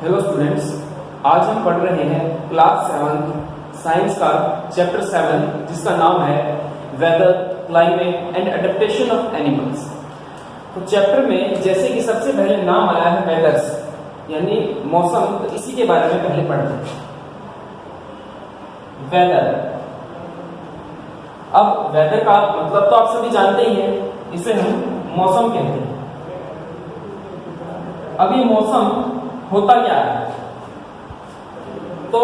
Hello students, आज हम पढ़ रहे हैं क्लास 7 साइंस का चैप्टर 7 जिसका नाम है weather, climate and adaptation of animals. तो चैप्टर में जैसे कि सबसे पहले नाम आया है वेदर्स यानी मौसम, तो इसी के बारे में पहले पढ़ते हैं। वेदर, अब वेदर का मतलब तो आप सभी जानते ही हैं, इसे हम मौसम कहते हैं। अब ये मौसम होता क्या है? तो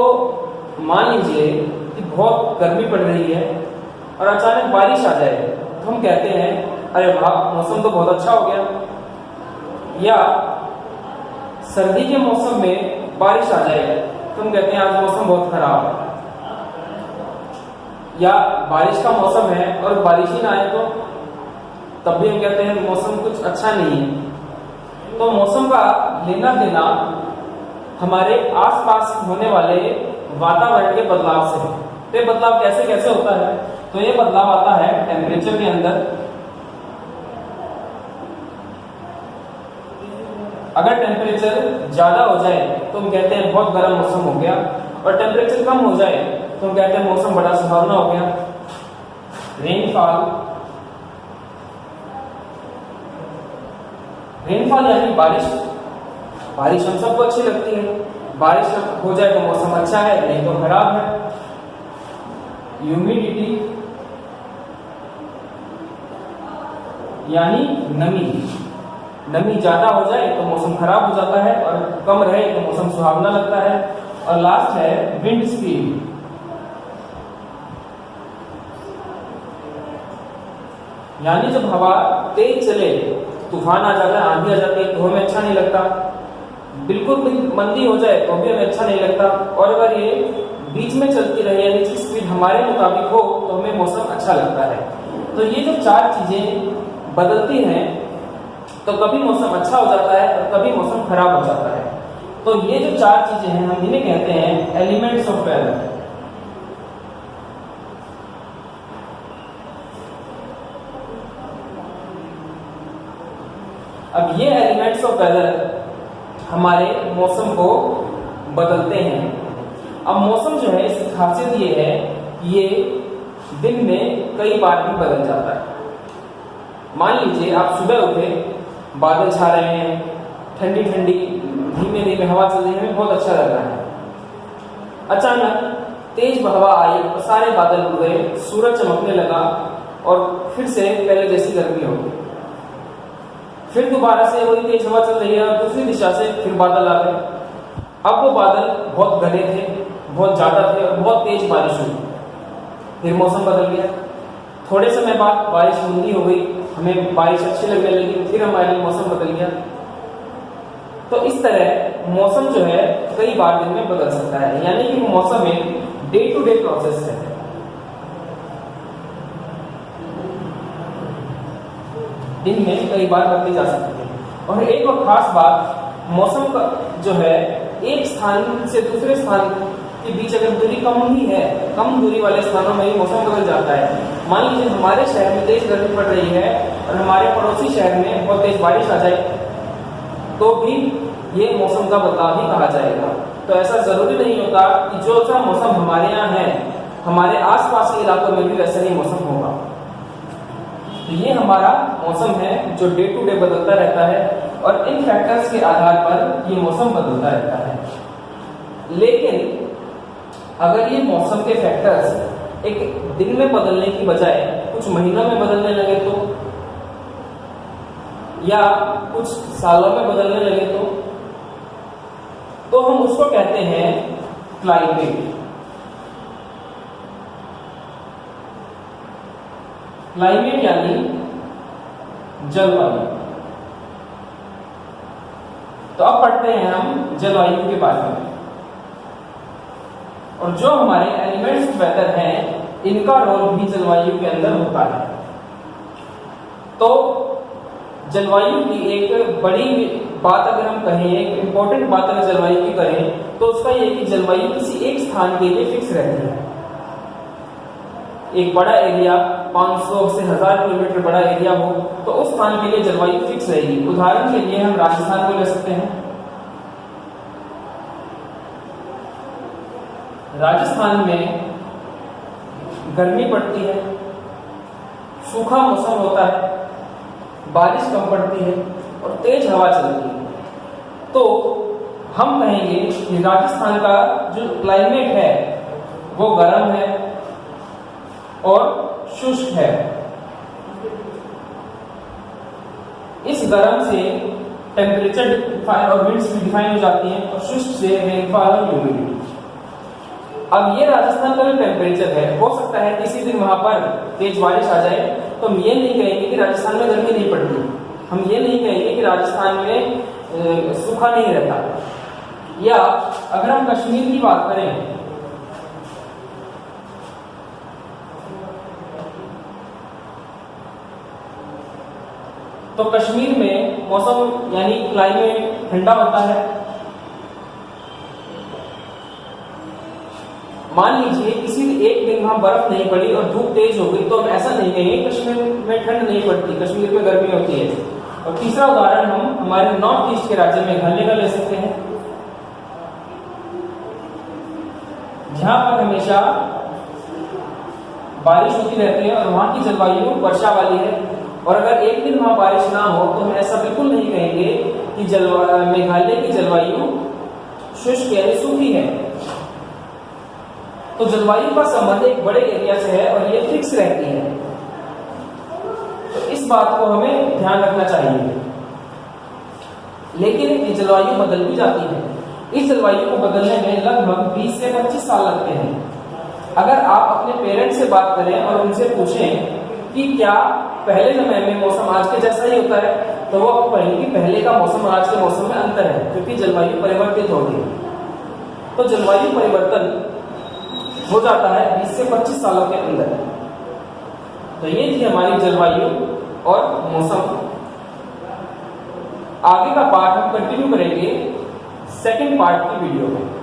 मान लीजिए कि बहुत गर्मी पड़ रही है और अचानक बारिश आ जाए तो हम कहते हैं अरे वाह, मौसम तो बहुत अच्छा हो गया। या सर्दी के मौसम में बारिश आ जाए तो हम कहते हैं आज मौसम बहुत खराब है। या बारिश का मौसम है और बारिश ही ना आए तो तब भी हम कहते हैं मौसम कुछ अच्छा नहीं है। तो मौसम का लेना देना हमारे आसपास होने वाले वातावरण के बदलाव से है। तो ये बदलाव कैसे कैसे होता है? तो ये बदलाव आता है टेम्परेचर के अंदर। अगर टेम्परेचर ज्यादा हो जाए तो हम कहते हैं बहुत गर्म मौसम हो गया, और टेम्परेचर कम हो जाए तो हम कहते हैं मौसम बड़ा सुहावना हो गया। रेनफॉल यानी बारिश। बारिश हम सबको अच्छी लगती है, बारिश हो जाए तो मौसम अच्छा है, नहीं तो खराब है। ह्यूमिडिटी यानी नमी। नमी ज्यादा हो जाए तो मौसम खराब हो जाता है और कम रहे तो मौसम सुहावना लगता है। और लास्ट है विंड स्पीड। यानी जब हवा तेज चले, तूफान आ जाता है, आंधी आ जाती है तो हमें अच्छा नहीं लगता। बिल्कुल भी मंदी हो जाए तो भी हमें अच्छा नहीं लगता। और अगर ये बीच में चलती रहे यानी इसकी स्पीड हमारे मुताबिक हो तो हमें मौसम अच्छा लगता है। तो ये जो चार चीजें बदलती हैं तो कभी मौसम अच्छा हो जाता है और कभी मौसम खराब हो जाता है। तो ये जो चार चीजें हैं हम इन्हें कहते हैं एलिमेंट्स ऑफ वेदर। अब ये एलिमेंट्स ऑफ वेदर हमारे मौसम को बदलते हैं। अब मौसम जो है इसकी खासियत ये है कि ये दिन में कई बार भी बदल जाता है। मान लीजिए आप सुबह उठे, बादल छा रहे हैं, ठंडी ठंडी धीमे धीमे हवा चल रही है, हमें बहुत अच्छा लग रहा है। अचानक तेज हवा आई और सारे बादल उड़ गए, सूरज चमकने लगा और फिर से पहले जैसी गर्मी हो गई। फिर दोबारा से वही तेज हवा चल रही है और दूसरी दिशा से फिर बादल आ गए। अब वो बादल बहुत घने थे, बहुत ज्यादा थे और बहुत तेज बारिश हुई। फिर मौसम बदल गया। थोड़े समय बाद बारिश मंदी हो गई, हमें बारिश अच्छी लगने लगी, फिर हमारे लिए मौसम बदल गया। तो इस तरह मौसम जो है कई बार दिन में बदल सकता है, यानी कि मौसम एक डे टू डे प्रोसेस है। दिन में कई बार बदली जा सकती है। और एक और खास बात, मौसम का जो है एक स्थान से दूसरे स्थान के बीच अगर दूरी कम ही है, कम दूरी वाले स्थानों में ही मौसम बदल जाता है। मान लीजिए हमारे शहर में तेज गर्मी पड़ रही है और हमारे पड़ोसी शहर में बहुत तेज बारिश आ जाए तो भी ये मौसम का बदलाव ही कहा जाएगा। तो ऐसा जरूरी नहीं होता कि जो सा मौसम हमारे यहाँ है हमारे आसपास के इलाकों में भी वैसा ही मौसम होगा। तो ये हमारा मौसम है जो डे टू डे बदलता रहता है और इन फैक्टर्स के आधार पर ये मौसम बदलता रहता है। लेकिन अगर ये मौसम के फैक्टर्स एक दिन में बदलने की बजाय कुछ महीनों में बदलने लगे तो, या कुछ सालों में बदलने लगे तो हम उसको कहते हैं क्लाइमेट। क्लाइमेट यानी जलवायु। तो अब पढ़ते हैं हम जलवायु के बारे में। और जो हमारे एलिमेंट्स ऑफ वेदर हैं इनका रोल भी जलवायु के अंदर होता है। तो जलवायु की एक बड़ी बात अगर हम कहें, एक इंपॉर्टेंट बात अगर जलवायु की करें तो उसका ये कि जलवायु किसी एक स्थान के लिए फिक्स रहती है। एक बड़ा एरिया 500 से 1000 किलोमीटर बड़ा एरिया हो तो उस स्थान के लिए जलवायु फिक्स रहेगी। उदाहरण के लिए हम राजस्थान को ले सकते हैं। राजस्थान में गर्मी पड़ती है, सूखा मौसम होता है, बारिश कम पड़ती है और तेज हवा चलती है। तो हम कहेंगे कि राजस्थान का जो क्लाइमेट है वो गर्म है और शुष्क है। इस गर्म से टेम्परेचर डिफाइन और विंड्स भी डिफाइन हो जाती हैं और शुष्क से रेनफॉल और ह्यूमिडिटी। अब ये राजस्थान का जो टेम्परेचर है, हो सकता है किसी दिन वहां पर तेज बारिश आ जाए, तो हम ये नहीं कहेंगे कि राजस्थान में गर्मी नहीं पड़ती, हम ये नहीं कहेंगे कि राजस्थान में सूखा नहीं रहता। या अगर हम कश्मीर की बात करें तो कश्मीर में मौसम यानी क्लाइमेट ठंडा होता है। मान लीजिए किसी एक दिन वहां बर्फ नहीं पड़ी और धूप तेज हो गई, तो हम ऐसा नहीं कहेंगे कश्मीर में ठंड नहीं पड़ती, कश्मीर में गर्मी होती है। और तीसरा उदाहरण हम हमारे नॉर्थ ईस्ट के राज्य मेघालय का ले सकते हैं, जहां पर हमेशा बारिश होती रहती है और वहां की जलवायु वर्षा वाली है। और अगर एक दिन वहां बारिश ना हो तो हम ऐसा बिल्कुल नहीं कहेंगे कि मेघालय की जलवायु शुष्क यानी सूखी है। तो जलवायु का संबंध एक बड़े एरिया से है और ये फिक्स रहती है, तो इस बात को हमें ध्यान रखना चाहिए। लेकिन ये जलवायु बदल भी जाती है। इस जलवायु को बदलने में लगभग 20 से 25 साल लगते हैं। अगर आप अपने पेरेंट्स से बात करें और उनसे पूछें कि क्या पहले समय में मौसम आज के जैसा ही होता है, तो वो आपको कहेंगे कि पहले का मौसम और आज के मौसम में अंतर है, क्योंकि जलवायु परिवर्तित हो गई। तो जलवायु परिवर्तन हो जाता है 20 से 25 सालों के अंदर। तो ये थी हमारी जलवायु और मौसम। आगे का पार्ट हम कंटिन्यू करेंगे सेकंड पार्ट की वीडियो में।